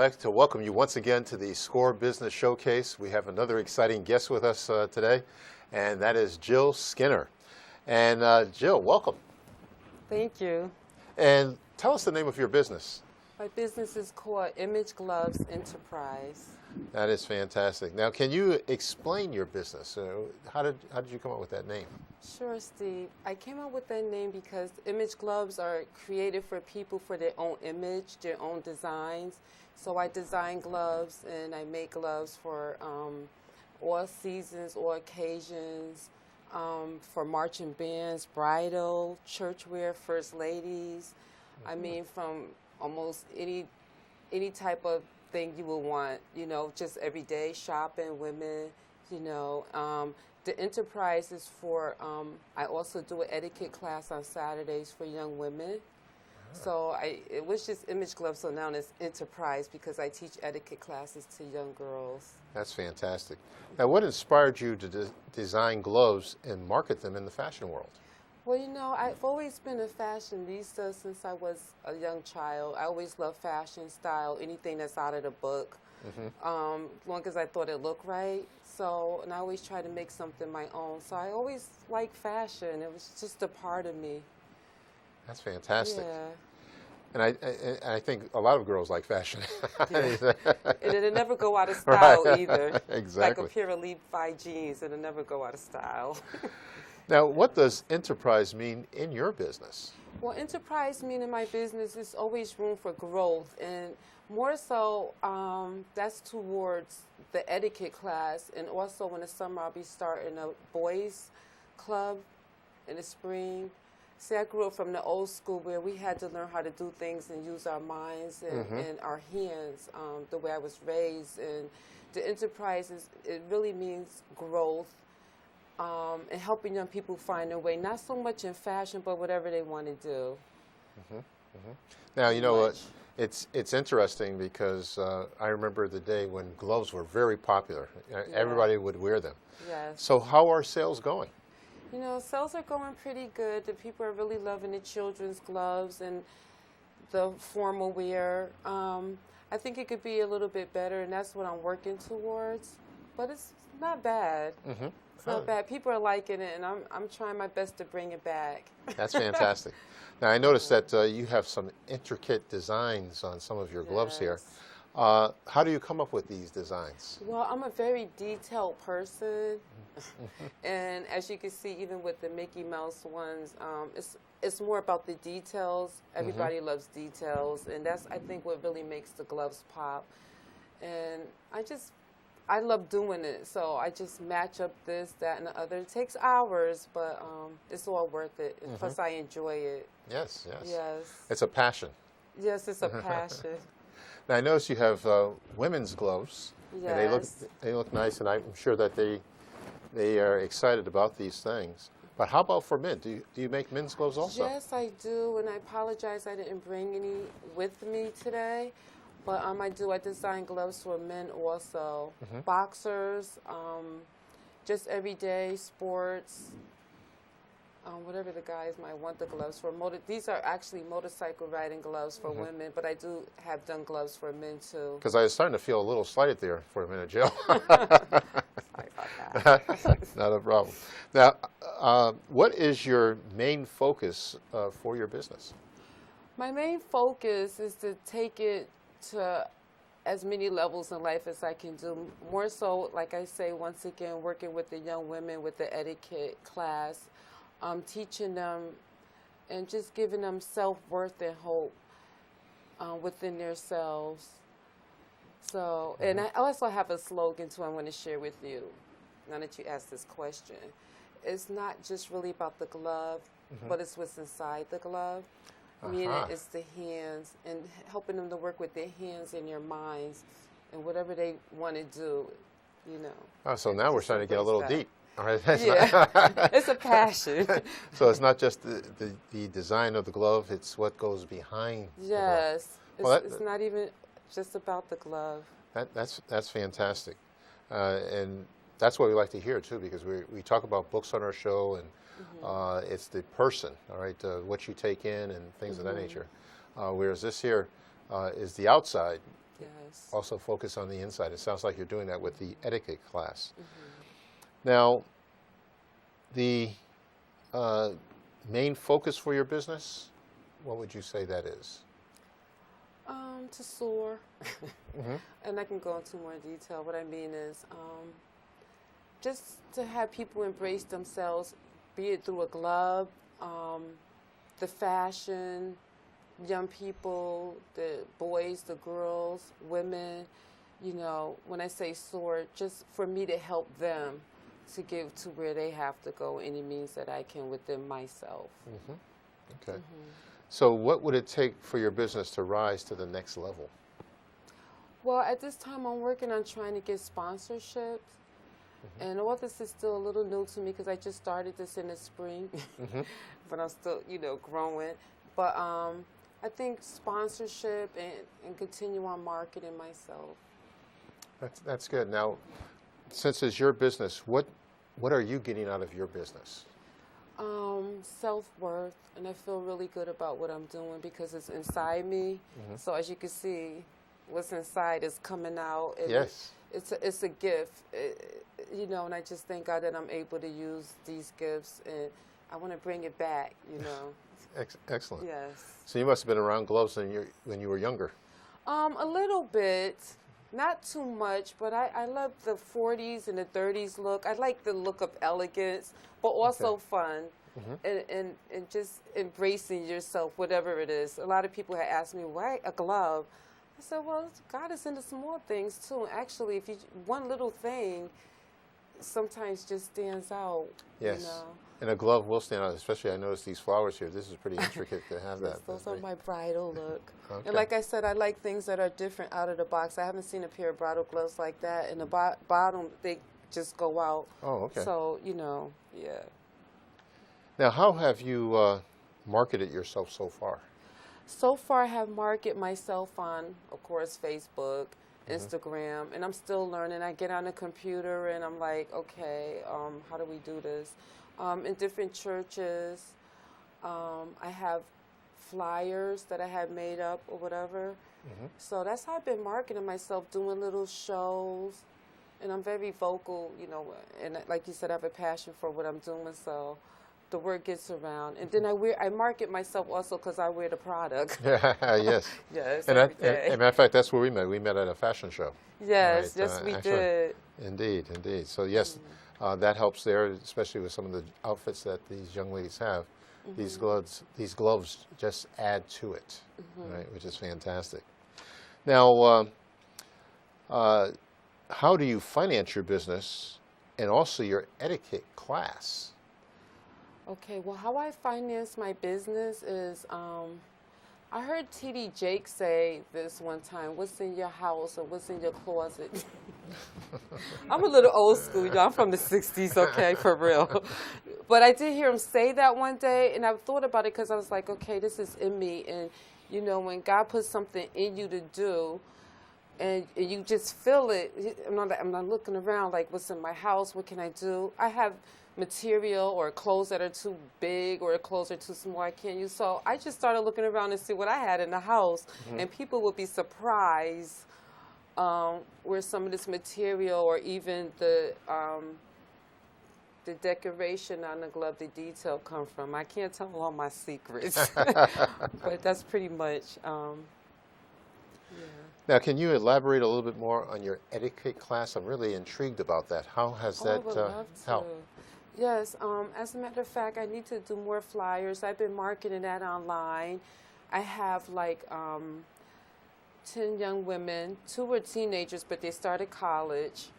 like to welcome you once again to the SCORE Business Showcase. We have another exciting guest with us today, and that is Jill Skinner. And Jill, welcome. Thank you. And tell us the name of your business. My business is called Image Gloves Enterprise. That is fantastic. Now, can you explain your business? How did you come up with that name? Sure, Steve. I came up with that name because image gloves are created for people for their own image, their own designs. So I design gloves and I make gloves for all seasons, all occasions, for marching bands, bridal, church wear, first ladies. I mean, from almost any type of thing you would want, you know, just everyday shopping, women, you know. The enterprise is for, I also do an etiquette class on Saturdays for young women. So it was just Image Gloves, so now it's Enterprise because I teach etiquette classes to young girls. That's fantastic. Now, what inspired you to design gloves and market them in the fashion world? Well, you know, I've always been a fashionista since I was a young child. I always loved fashion, style, anything that's out of the book, as long as I thought it looked right. So, and I always try to make something my own. So I always liked fashion. It was just a part of me. That's fantastic. Yeah. And I think a lot of girls like fashion. Yeah. And it'll never go out of style either. Exactly. Like a pair of Levi jeans, it'll never go out of style. Now, what does enterprise mean in your business? Well, enterprise mean in my business is always room for growth, and more so that's towards the etiquette class, and also in the summer I'll be starting a boys club in the spring. See, I grew up from the old school where we had to learn how to do things and use our minds and our hands, the way I was raised. And the enterprise, it really means growth and helping young people find their way, not so much in fashion, but whatever they want to do. Now, you know what? It's interesting because I remember the day when gloves were very popular. Everybody would wear them. Yes. So how are sales going? You know, sales are going pretty good. The people are really loving the children's gloves and the formal wear. I think it could be a little bit better, and that's what I'm working towards. But it's not bad. It's not bad. People are liking it, and I'm trying my best to bring it back. That's fantastic. Now, I noticed that you have some intricate designs on some of your gloves here. How do you come up with these designs? Well, I'm a very detailed person, and as you can see, even with the Mickey Mouse ones, it's more about the details. Everybody loves details, and that's, I think, what really makes the gloves pop. And I love doing it, so I just match up this, that, and the other. It takes hours, but it's all worth it. And plus, I enjoy it. Yes, yes. Yes. It's a passion. Yes, it's a passion. Now, I notice you have women's gloves, Yes. and they look nice, and I'm sure that they are excited about these things. But how about for men? Do you make men's gloves also? Yes, I do, and I apologize I didn't bring any with me today. But I do. I design gloves for men also. Boxers, just everyday sports, whatever the guys might want the gloves for. These are actually motorcycle riding gloves for women, but I do have done gloves for men too. Because I was starting to feel a little slighted there for a minute, Jill. Sorry about that. Not a problem. Now, what is your main focus for your business? My main focus is to take it to as many levels in life as I can do. More so, like I say, once again, working with the young women with the etiquette class, teaching them and just giving them self-worth and hope within themselves. So, and I also have a slogan too I want to share with you, now that you asked this question. It's not just really about the glove, but it's what's inside the glove. Meaning it's the hands and helping them to work with their hands and their minds and whatever they want to do, you know. Oh, so now we're starting to get a little deep. All right. Yeah, it's a passion. So it's not just the design of the glove, it's what goes behind the glove. Yes, Well, it's not even just about the glove. That's fantastic. And that's what we like to hear too, because we talk about books on our show, and it's the person, all right, what you take in and things of that nature. Whereas this here is the outside, Yes. also focus on the inside. It sounds like you're doing that with the etiquette class. Mm-hmm. Now, the main focus for your business, what would you say that is? To soar. Mm-hmm. And I can go into more detail. What I mean is just to have people embrace themselves, be it through a glove, the fashion, young people, the boys, the girls, women, you know, when I say soar, just for me to help them to get to where they have to go any means that I can within myself. Mm-hmm. Okay. Mm-hmm. So what would it take for your business to rise to the next level? Well, at this time, I'm working on trying to get sponsorships. Mm-hmm. And all this is still a little new to me because I just started this in the spring, Mm-hmm. but I'm still, you know, growing. But I think sponsorship and continue on marketing myself. That's good. Now, since it's your business, what are you getting out of your business? Self-worth, and I feel really good about what I'm doing because it's inside me. Mm-hmm. So as you can see, what's inside is coming out. And Yes. It's a gift, you know, and I just thank God that I'm able to use these gifts, and I want to bring it back, you know. Excellent. Yes. So you must have been around gloves when you were younger. A little bit, not too much, but I love the 40s and the 30s look. I like the look of elegance, but also fun. Mm-hmm. And just embracing yourself, whatever it is. A lot of people have asked me, why a glove? I said, well, God is in the small things too. Actually, if you one little thing sometimes just stands out. Yes. You know? And a glove will stand out, especially I noticed these flowers here. This is pretty intricate to have Yes, that. those are my bridal look. Okay. And like I said, I like things that are different out of the box. I haven't seen a pair of bridal gloves like that. And the bottom, they just go out. Oh, okay. So, you know, yeah. Now, how have you marketed yourself so far? So far, I have marketed myself on, of course, Facebook, Instagram, and I'm still learning. I get on the computer and I'm like, okay, how do we do this? In different churches, I have flyers that I have made up or whatever. Mm-hmm. So that's how I've been marketing myself, doing little shows, and I'm very vocal, you know, and like you said, I have a passion for what I'm doing, so the word gets around. And then I market myself also because I wear the product. Yes. Yes, And every day. as a matter of fact, that's where we met. We met at a fashion show. Yes, right? yes, we actually, did. Indeed, indeed. So yes, that helps there, especially with some of the outfits that these young ladies have. Mm-hmm. These gloves just add to it, right? Which is fantastic. Now, how do you finance your business and also your etiquette class? Okay, well, how I finance my business is, I heard T.D. Jakes say this one time, what's in your house or what's in your closet? I'm a little old school, y'all. I'm from the 60s, okay, for real. But I did hear him say that one day, and I thought about it because I was like, okay, this is in me. And, you know, when God puts something in you to do, and you just feel it, I'm not looking around like, what's in my house, what can I do? I have material or clothes that are too big or clothes are too small I can't use. So I just started looking around to see what I had in the house, and people would be surprised where some of this material or even the decoration on the glove, the detail come from. I can't tell all my secrets, but that's pretty much, yeah. Now, can you elaborate a little bit more on your etiquette class? I'm really intrigued about that. How has that I would love helped? to. Yes, as a matter of fact, I need to do more flyers. I've been marketing that online. I have like 10 young women. 2 were teenagers, but they started college.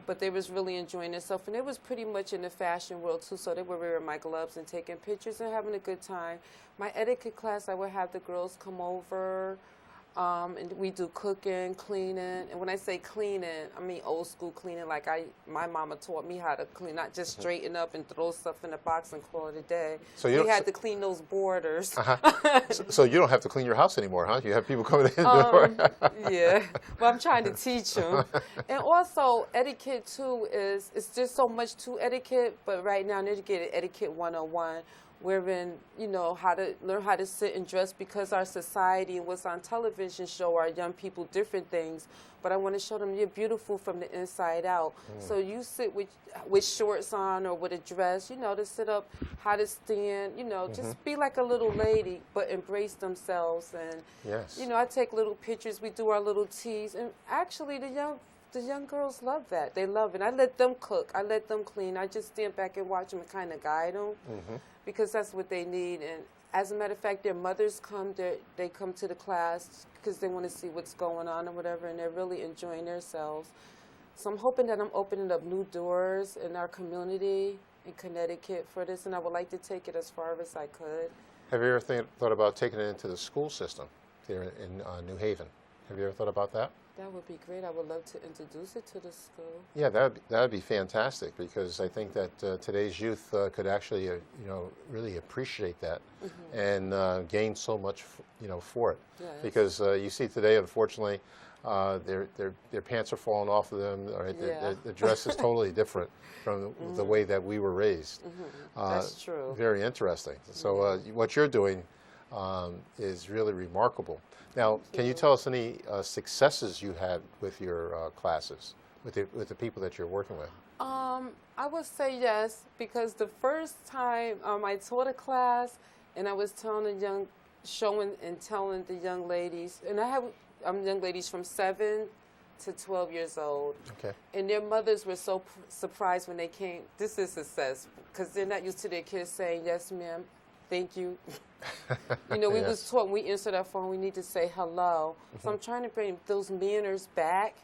But they was really enjoying themselves, and it was pretty much in the fashion world too, so they were wearing my gloves and taking pictures and having a good time. My etiquette class, I would have the girls come over, and we do cooking, cleaning, and when I say cleaning, I mean old school cleaning, like my mama taught me how to clean, not just straighten up and throw stuff in a box and call it a day. So we had to clean those borders. So you don't have to clean your house anymore, huh? You have people coming in the door. Yeah, but I'm trying to teach them. And also, etiquette too it's just so much to etiquette, but right now I need to get etiquette 101, wearing, you know, how to learn how to sit and dress, because our society and what's on television show our young people different things. But I want to show them you're beautiful from the inside out. So you sit with shorts on or with a dress, you know, to sit up, how to stand, you know, just be like a little lady, but embrace themselves. And, Yes. you know, I take little pictures, we do our little teas, and actually the young girls love that. They love it. I let them cook. I let them clean. I just stand back and watch them and kind of guide them because that's what they need. And as a matter of fact, their mothers come. They come to the class because they want to see what's going on or whatever, and they're really enjoying themselves. So I'm hoping that I'm opening up new doors in our community in Connecticut for this, and I would like to take it as far as I could. Have you ever thought about taking it into the school system here in New Haven? Have you ever thought about that? That would be great. I would love to introduce it to the school. Yeah, that'd be fantastic, because I think that today's youth could actually, you know, really appreciate that and gain so much, you know, for it. Yes. Because you see today, unfortunately, their pants are falling off of them. Right? Yeah. The dress is totally different from the way that we were raised. That's true. Very interesting. So what you're doing is really remarkable. Now, can you tell us any successes you had with your classes, with the people that you're working with? I would say yes, because the first time I taught a class, and I was showing and telling the young ladies, and I have young ladies from 7 to 12 years old. Okay. And their mothers were so surprised when they came. This is success, because they're not used to their kids saying, yes, ma'am, thank you. You know, we Yes. was taught when we answer that phone, we need to say hello. So I'm trying to bring those manners back,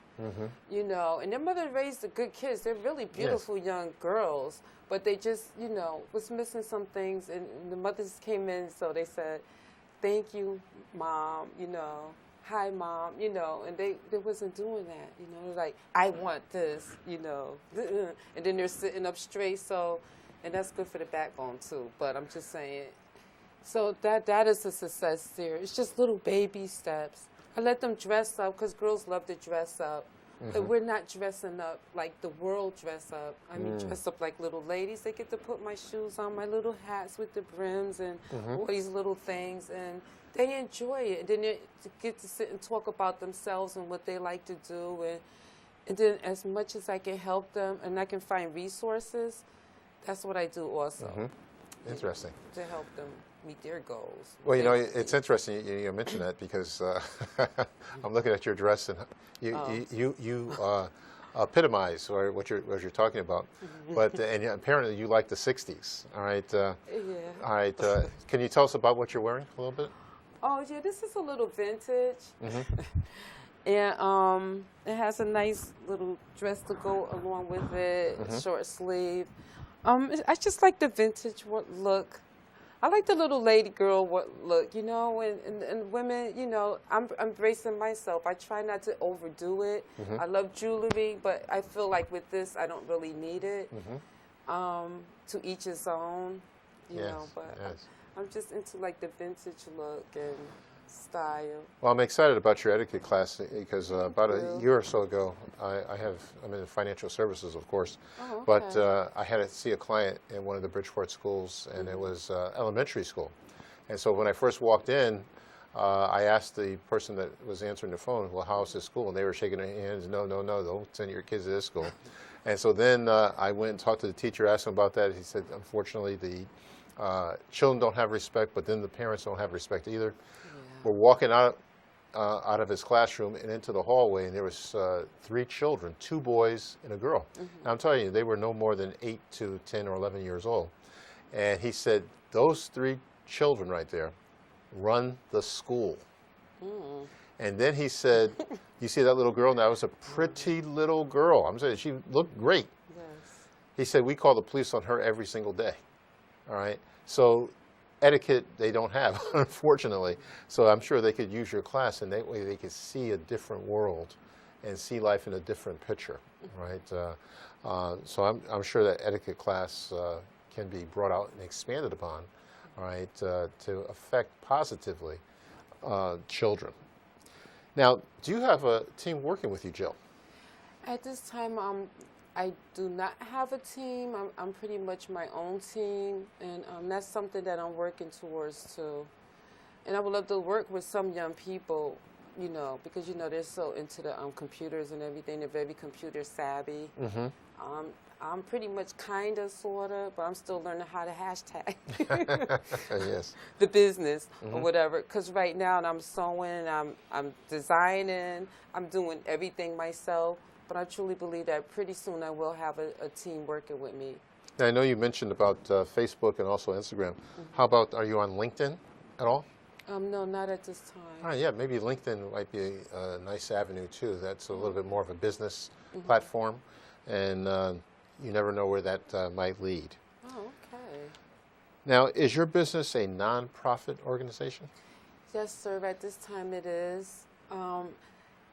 you know. And their mother raised the good kids. They're really beautiful young girls, but they just, you know, was missing some things. And the mothers came in, so they said, thank you, Mom, you know. Hi, Mom, you know, and they wasn't doing that, you know. They're like, I want this, you know. And then they're sitting up straight, so, and that's good for the backbone, too. But I'm just saying, so that is a success there. It's just little baby steps. I let them dress up, because girls love to dress up. But we're not dressing up like the world dress up. I mean, dress up like little ladies. They get to put my shoes on, my little hats with the brims and all these little things, and they enjoy it. And then they get to sit and talk about themselves and what they like to do. And then as much as I can help them and I can find resources, that's what I do also. Interesting. To help them meet their goals. Well, you know, it's interesting you mentioned that, because I'm looking at your dress, and you epitomize or what you're talking about. But and apparently you like the '60s. All right. Yeah. All right. Can you tell us about what you're wearing a little bit? Oh, yeah, this is a little vintage. And it has a nice little dress to go along with it, short sleeve. I just like the vintage look. I like the little lady girl look, you know, and women, you know, I'm embracing myself. I try not to overdo it. I love jewelry, but I feel like with this, I don't really need it. To each his own, you know, but I'm just into like the vintage look and style. Well, I'm excited about your etiquette class, because about a year or so ago, I'm in financial services, of course, but I had to see a client in one of the Bridgeport schools, and it was elementary school. And so when I first walked in, I asked the person that was answering the phone, well, how's this school? And they were shaking their hands, no, don't send your kids to this school. And so then I went and talked to the teacher, asked him about that. He said, unfortunately, the children don't have respect, but then the parents don't have respect either. We're walking out of his classroom and into the hallway, and there was 3 children, 2 boys and a girl. And I'm telling you, they were no more than 8 to 10 or 11 years old. And he said, those 3 children right there run the school. And then he said, you see that little girl? That was a pretty little girl. I'm saying, she looked great. Yes. He said, we call the police on her every single day. All right? So etiquette they don't have, unfortunately. So I'm sure they could use your class, and that way they could see a different world and see life in a different picture, right? So I'm sure that etiquette class can be brought out and expanded upon, all right, to affect positively children. Now, do you have a team working with you, Jill? At this time, I do not have a team. I'm pretty much my own team, and that's something that I'm working towards too. And I would love to work with some young people, you know, because you know they're so into the computers and everything. They're very computer savvy. I'm pretty much kind of, sort of, but I'm still learning how to hashtag Yes. the business or whatever. Because right now I'm sewing, I'm designing, I'm doing everything myself. But I truly believe that pretty soon I will have a team working with me. Now, I know you mentioned about Facebook and also Instagram. How about, are you on LinkedIn at all? No, not at this time. All right, yeah, maybe LinkedIn might be a nice avenue too. That's a little bit more of a business platform, and you never know where that might lead. Oh, okay. Now, is your business a nonprofit organization? Yes, sir. At this time it is.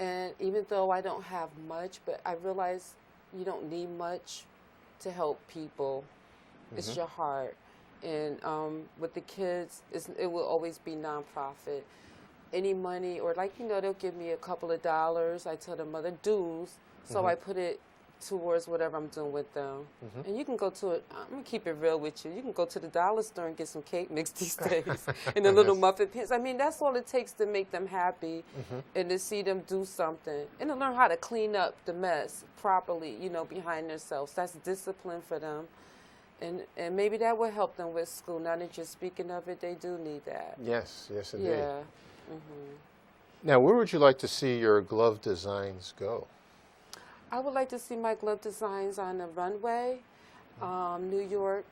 And even though I don't have much, but I realize you don't need much to help people. It's your heart. And with the kids, it will always be nonprofit. Any money, or like, you know, they'll give me a couple of dollars. I tell the mother dues, so I put it towards whatever I'm doing with them. And you can go to it, I'm going to keep it real with you. You can go to the dollar store and get some cake mix these days and the little muffin pins. I mean, that's all it takes to make them happy and to see them do something and to learn how to clean up the mess properly, you know, behind themselves. That's discipline for them. And maybe that will help them with school. Now that you're speaking of it, they do need that. Yes, yes, indeed. Yeah. Now, where would you like to see your glove designs go? I would like to see my glove designs on the runway, New York,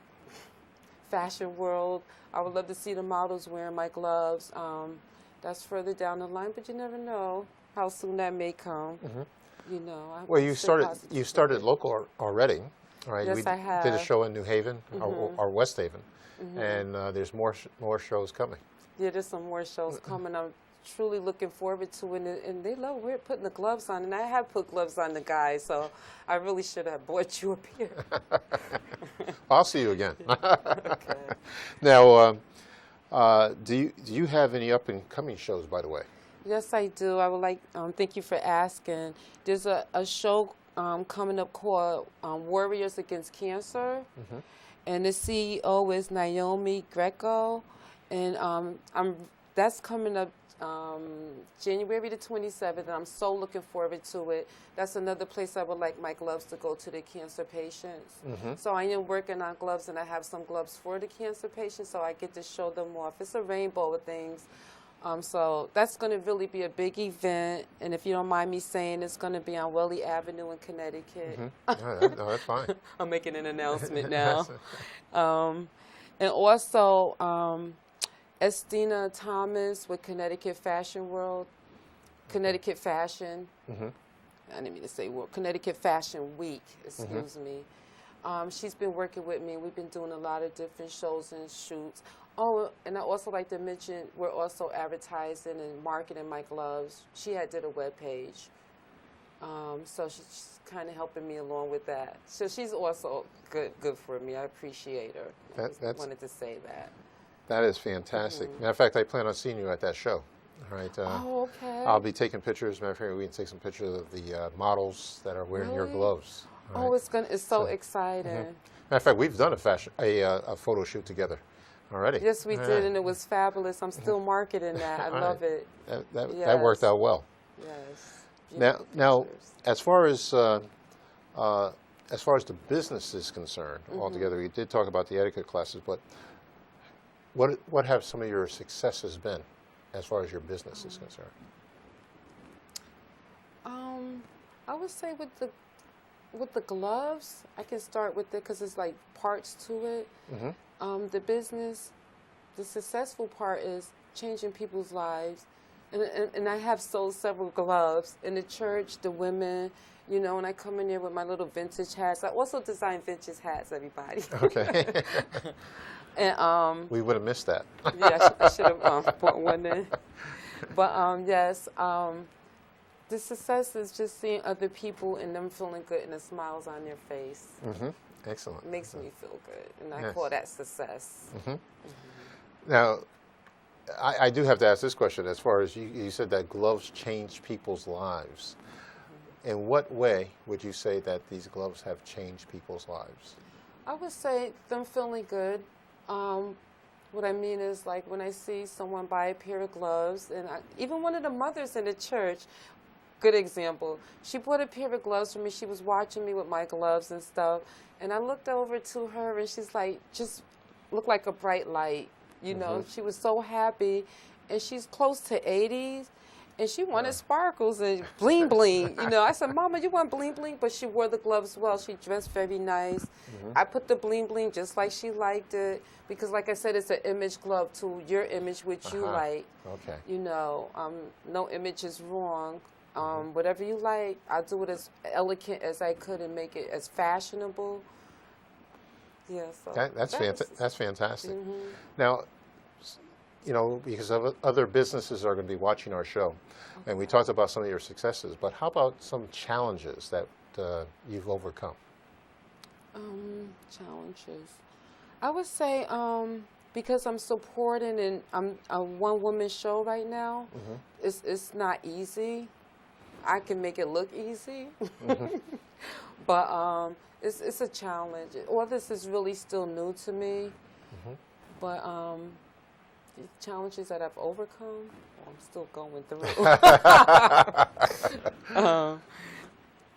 Fashion World. I would love to see the models wearing my gloves. That's further down the line, but you never know how soon that may come. You know. Well, you started local already, right? Yes, we I have. did a show in New Haven or West Haven, and there's more shows coming. Yeah, there's some more shows coming. I'm truly looking forward to it, and they love putting the gloves on, and I have put gloves on the guys, so I really should have bought you a pair. I'll see you again. Okay. Now, do you have any up and coming shows, by the way? Yes, I do. I would like. Thank you for asking. There's a show coming up called Warriors Against Cancer, and the CEO is Naomi Greco, and that's coming up January the 27th, and I'm so looking forward to it. That's another place I would like my gloves to go to the cancer patients. So I am working on gloves, and I have some gloves for the cancer patients, so I get to show them off. It's a rainbow of things. So that's going to really be a big event, and if you don't mind me saying, it's going to be on Welly Avenue in Connecticut. No, that's fine. I'm making an announcement now. And also, Estina Thomas with Connecticut Fashion World, Connecticut Fashion. I didn't mean to say world. Connecticut Fashion Week, excuse me. She's been working with me. We've been doing a lot of different shows and shoots. Oh, and I also like to mention we're also advertising and marketing my gloves. She did a webpage. So she's kind of helping me along with that. So she's also good for me. I appreciate her. I wanted to say that. That is fantastic. Matter of fact, I plan on seeing you at that show. All right. Oh, okay. I'll be taking pictures. Matter of fact, we can take some pictures of the models that are wearing your gloves. Oh, it's so exciting. Matter of fact, we've done a photo shoot together already. Yes, we did, and it was fabulous. I'm still marketing that. I love it. That worked out well. Yes. Now, as far as the business is concerned, altogether, we did talk about the etiquette classes, but what have some of your successes been as far as your business is concerned? I would say with the gloves, I can start with it because it's like parts to it. The business, the successful part is changing people's lives. And I have sold several gloves in the church, the women, you know, and I come in there with my little vintage hats. I also design vintage hats, everybody. Okay. And we would have missed that. Yeah, I should have bought one in. But yes, the success is just seeing other people and them feeling good and the smiles on their face. Excellent. It makes me feel good, and I call that success. Now, I do have to ask this question. As far as you said that gloves change people's lives, in what way would you say that these gloves have changed people's lives? I would say them feeling good. What I mean is, like, when I see someone buy a pair of gloves, and even one of the mothers in the church, good example, she bought a pair of gloves for me. She was watching me with my gloves and stuff, and I looked over to her, and she's like, just looked like a bright light. You know, she was so happy, and she's close to 80s. And she wanted sparkles and bling bling. You know, I said, Mama, you want bling bling? But she wore the gloves well. She dressed very nice. I put the bling bling just like she liked it. Because, like I said, it's an image glove to your image, which you like. Okay. You know, no image is wrong. Whatever you like, I'll do it as elegant as I could and make it as fashionable. Yeah, so That's fantastic. Now, you know, because other businesses are going to be watching our show, and we talked about some of your successes, but how about some challenges that you've overcome? Challenges. I would say because I'm supporting and I'm a one-woman show right now, it's not easy. I can make it look easy, but it's a challenge. All this is really still new to me, but the challenges that I've overcome, I'm still going through.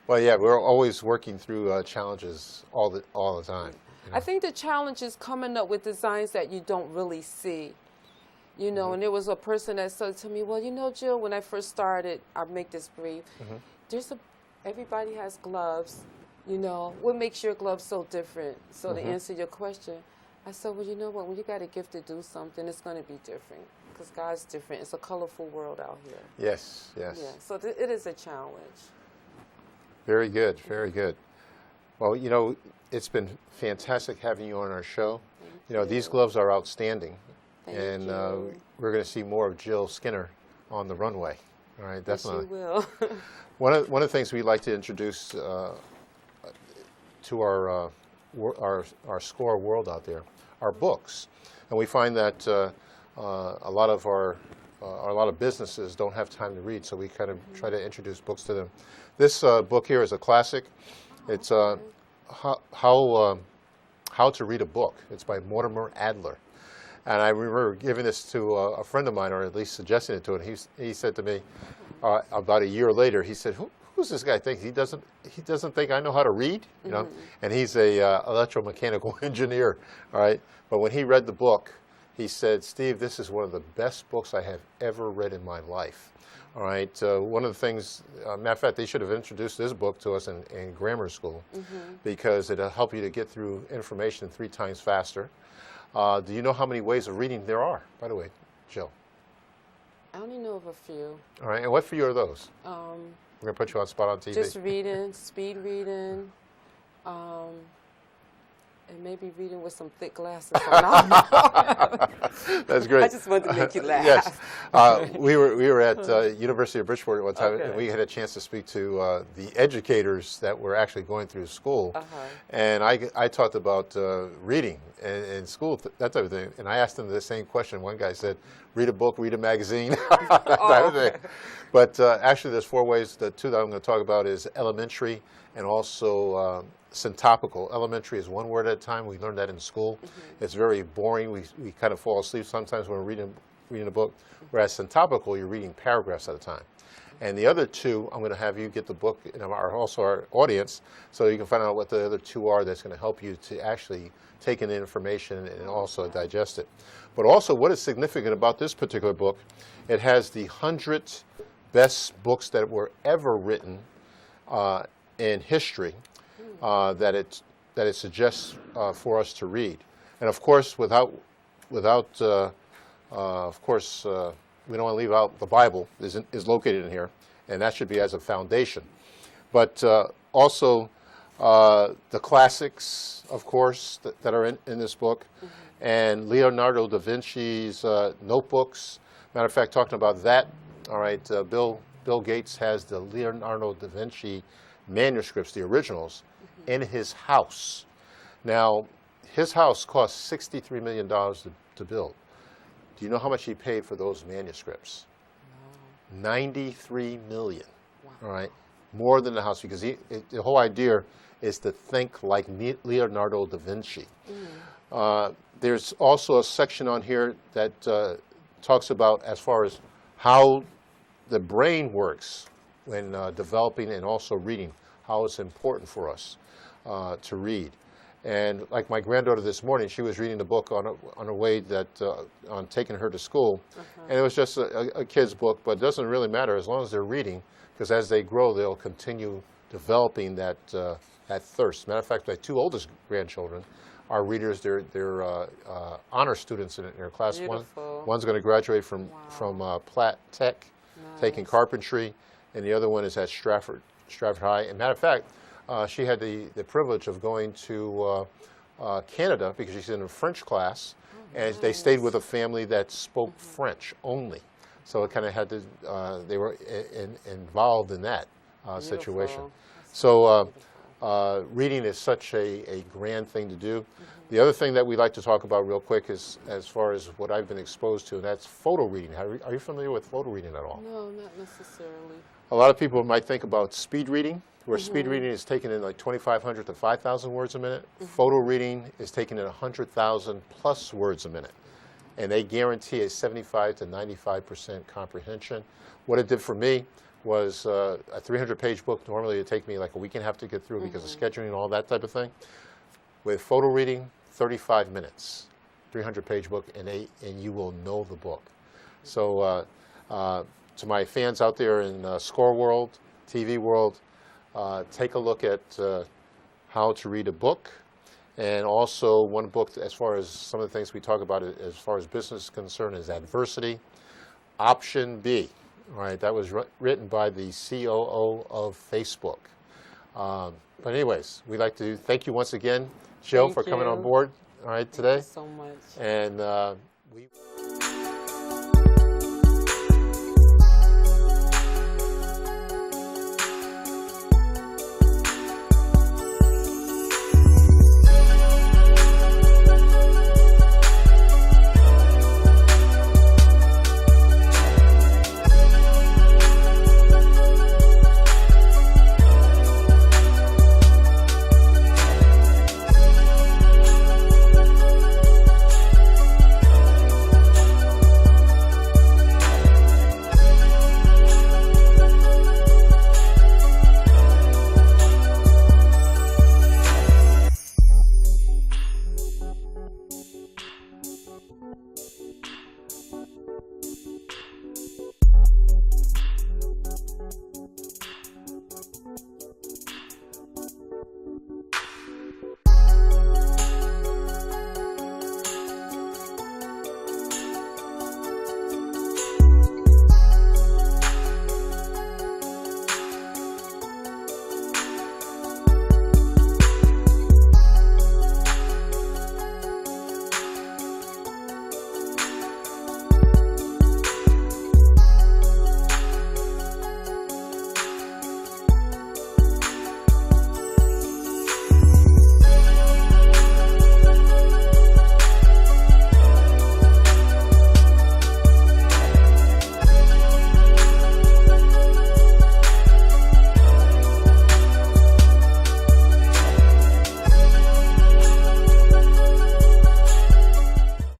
Well, yeah, we're always working through challenges all the time. You know? I think the challenge is coming up with designs that you don't really see. You know, and there was a person that said to me, well, you know, Jill, when I first started, I'll make this brief, everybody has gloves, you know, what makes your gloves so different? So to answer your question, I said, well, you know what, when you got a gift to do something, it's going to be different, because God's different. It's a colorful world out here. Yes, yes. Yeah, so it is a challenge. Very good, very good. Well, you know, it's been fantastic having you on our show. You know, these gloves are outstanding. Thank you. We're going to see more of Jill Skinner on the runway. All right, definitely. Yes, you will. One of the things we like to introduce to our SCORE world out there are books, and we find that a lot of businesses don't have time to read, so we kind of try to introduce books to them. This book here is a classic. It's how to Read a Book. It's by Mortimer Adler. And I remember giving this to a friend of mine, or at least suggesting it to him. He said to me about a year later, he said, who's this guy think? He doesn't think I know how to read? You know? And he's a electromechanical engineer, all right? But when he read the book, he said, Steve, this is one of the best books I have ever read in my life. All right, one of the things, matter of fact, they should have introduced this book to us in grammar school because it'll help you to get through information 3 times faster. Do you know how many ways of reading there are, by the way, Jill? I only know of a few. All right, and what few are those? We're going to put you on spot on TV. Just reading, speed reading, and maybe reading with some thick glasses on. That's great. I just wanted to make you laugh. Yes. We were at University of Bridgeport at one time, and we had a chance to speak to the educators that were actually going through school. And I talked about reading in school, that type of thing. And I asked them the same question. One guy said, read a book, read a magazine, that type of thing. But actually, there's 4 ways. The 2 that I'm going to talk about is elementary and also syntopical. Elementary is 1 word at a time. We learned that in school. It's very boring. We kind of fall asleep sometimes when we're reading a book. Whereas syntopical, you're reading paragraphs at a time. And the other 2, I'm going to have you get the book, and also our audience, so you can find out what the other 2 are that's going to help you to actually take in the information and also digest it. But also, what is significant about this particular book, it has the 100 best books that were ever written in history that it suggests for us to read. And of course, of course, we don't want to leave out the Bible is located in here, and that should be as a foundation. But also the classics, of course, that are in this book, and Leonardo da Vinci's notebooks. Matter of fact, talking about that, all right, Bill Gates has the Leonardo da Vinci manuscripts, the originals, in his house. Now, his house cost $63 million to build. Do you know how much he paid for those manuscripts? No. $93 million. Wow. All right. more than the house, because the whole idea is to think like Leonardo da Vinci. There's also a section on here that talks about as far as how the brain works when developing and also reading, how it's important for us to read. And like my granddaughter this morning, she was reading the book on her way on taking her to school. And it was just a kid's book, but it doesn't really matter as long as they're reading, because as they grow, they'll continue developing that thirst. Matter of fact, my two oldest grandchildren are readers. They're honor students in their class. One's going to graduate from Platt Tech, taking carpentry, and the other one is at Stratford High. And matter of fact, she had the privilege of going to Canada because she's in a French class, and they stayed with a family that spoke French only. So it kind of had to, they were involved in that situation. So reading is such a grand thing to do. The other thing that we like to talk about real quick is as far as what I've been exposed to, and that's photo reading. Are you familiar with photo reading at all? No, not necessarily. A lot of people might think about speed reading, where speed reading is taken in like 2,500 to 5,000 words a minute. Photo reading is taken in 100,000 plus words a minute. And they guarantee a 75 to 95% comprehension. What it did for me was a 300-page book. Normally it would take me like a week and a half to get through because of scheduling and all that type of thing. With photo reading, 35 minutes, 300-page book, and you will know the book. So to my fans out there in score world, TV world, take a look at how to read a book. And also one book, as far as some of the things we talk about as far as business is concerned, is Adversity. Option B, right? That was written by the COO of Facebook. But anyways, we'd like to thank you once again, Jill, for coming on board, all right, today. Thank you so much. And we...